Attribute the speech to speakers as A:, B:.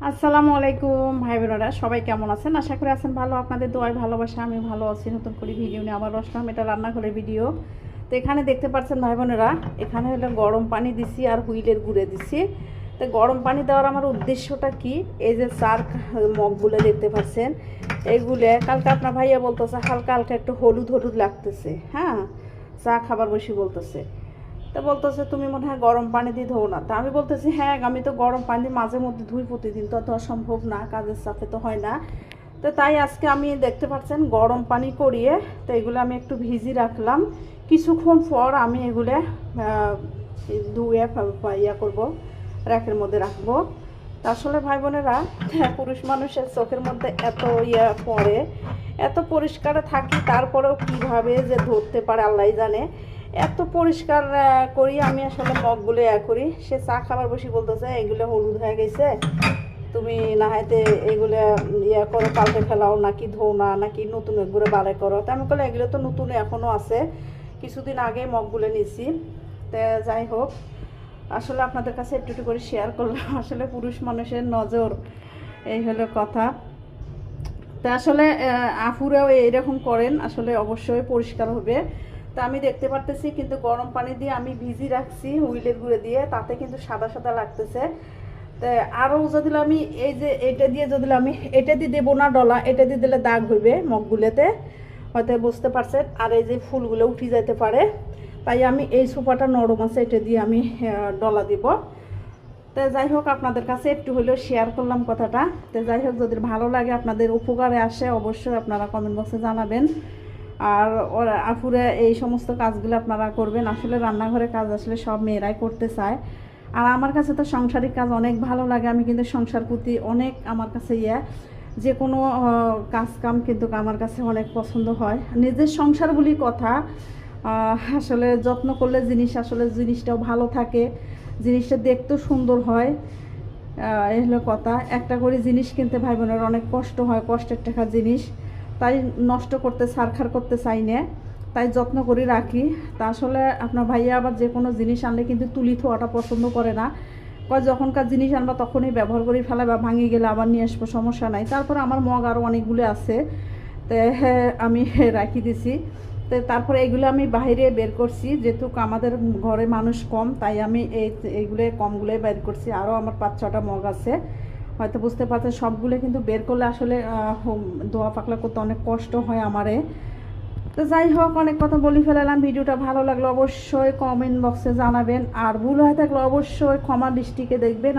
A: আসসালামু আলাইকুম ভাই বোনেরা, সবাই কেমন আছেন? আশা করি আছেন ভালো। আপনাদের দোয়ায় ভালোবাসা আমি ভালো আছি। নতুন করে ভিডিও নিয়ে আবার আসলাম। এটা রান্নাঘরের ভিডিও। তো এখানে দেখতে পাচ্ছেন ভাই বোনেরা, এখানে হলো গরম পানি দিছি আর হুইলের গুঁড়ে দিছি। তো গরম পানি দেওয়ার আমার উদ্দেশ্যটা কি, এই যে চার মগগুলো দেখতে পাচ্ছেন, এইগুলো কালকে আপনার ভাইয়া বলতেছে হালকা হালকা একটু হলুদ হলুদ লাগতেছে। হ্যাঁ, চা খাবার বসে বলতেছে। তা বলতেছে তুমি মনে হয় গরম পানি দিয়ে ধোও না। তা আমি বলতেছি হ্যাঁ, আমি তো গরম পানি মাঝে মধ্যে ধুই, প্রতিদিন তো ধোয়া সম্ভব না, কাজের চাপে তো হয় না। তো তাই আজকে আমি দেখতে পাচ্ছেন গরম পানি করিয়ে তো এগুলো আমি একটু ভিজি রাখলাম। কিছুক্ষণ পর আমি এগুলো ধুয়ে ইয়া করবো, র্যাকের মধ্যে রাখবো। আসলে ভাই বোনেরা, পুরুষ মানুষের চোখের মধ্যে এত ইয়া পড়ে, এত পরিষ্কার থাকি, তারপরেও কিভাবে যে ধরতে পারে আল্লাহ জানে। এত পরিষ্কার করি আমি আসলে মগগুলো ইয়া করি। সে চা খাবার বসে বলতেছে এগুলো হলুদ হয়ে গেছে, তুমি না হয়তো এগুলো ইয়া করো, পাল্টে ফেলাও, নাকি ধো না, নাকি নতুন এগুলো বাড়াই করো। তো আমি বলে এগুলো তো নতুন এখনও আছে, কিছুদিন আগে মগগুলো নিছি। তো যাই হোক, আসলে আপনাদের কাছে একটু একটু করে শেয়ার করলাম। আসলে পুরুষ মানুষের নজর, এই হলো কথা। তা আসলে আফুরাও এইরকম করেন, আসলে অবশ্যই পরিষ্কার হবে। তা আমি দেখতে পারতেছি কিন্তু গরম পানি দিয়ে আমি ভিজি রাখছি হুইলের গুঁড়ে দিয়ে, তাতে কিন্তু সাদা সাদা লাগতেছে। তো আরও যদি আমি এই যে এটা দিয়ে যদি আমি এটা দিয়ে দেবো না ডলা, এটা দিয়ে দিলে দাগ হইবে মগগুলোতে, হয়তো বুঝতে পারছেন। আর এই যে ফুলগুলো উঠে যেতে পারে, তাই আমি এই সোফাটা নরম আছে, এটা দিয়ে আমি ডলা দিব। তো যাই হোক, আপনাদের কাছে একটু হলেও শেয়ার করলাম কথাটা। তো যাই হোক, যদি ভালো লাগে, আপনাদের উপকারে আসে, অবশ্যই আপনারা কমেন্ট বক্সে জানাবেন। আর ওরা আপুরা এই সমস্ত কাজগুলো আপনারা করবেন। আসলে রান্নাঘরে কাজ আসলে সব মেয়েরাই করতে চায়। আর আমার কাছে তো সাংসারিক কাজ অনেক ভালো লাগে। আমি কিন্তু সংসার প্রতি অনেক, আমার কাছে যে কোনো কাজ কাম কিন্তু আমার কাছে অনেক পছন্দ হয়। নিজের সংসার বলি কথা, আসলে যত্ন করলে আসলে জিনিসটাও ভালো থাকে, জিনিসটা দেখতেও সুন্দর হয়। এই হলো কথা। একটা করে জিনিস কিনতে ভাই বোনের অনেক কষ্ট হয়, কষ্টের টাকা জিনিস, তাই নষ্ট করতে ছারখার করতে চাই না, তাই যত্ন করে রাখি। তা আসলে আপনার ভাইয়া আবার যে কোনো জিনিস আনলে কিন্তু তুলি থোয়াটা পছন্দ করে না, কয় যখনকার জিনিস আনবা তখনই ব্যবহার করে ফেলা, বা ভাঙিয়ে গেলে আবার নিয়ে আসবো, সমস্যা নাই। তারপরে আমার মগ আরও অনেকগুলো আছে, তো হ্যাঁ আমি রাখি দিছি। তো তারপরে এগুলো আমি বাইরে বের করছি, যেহেতু আমাদের ঘরে মানুষ কম, তাই আমি এইগুলো কমগুলোই বের করছি। আরও আমার 5-6টা মগ আছে, হয়তো বুঝতে পারছেন। সবগুলো কিন্তু বের করলে আসলে ধোয়া পাকলা করতে অনেক কষ্ট হয় আমারে। তো যাই হোক, অনেক কথা বলে ফেলালাম। ভিডিওটা ভালো লাগলো অবশ্যই কমেন্ট বক্সে জানাবেন, আর ভুল হয়ে থাকলে অবশ্যই ক্ষমা দৃষ্টিকে দেখবেন।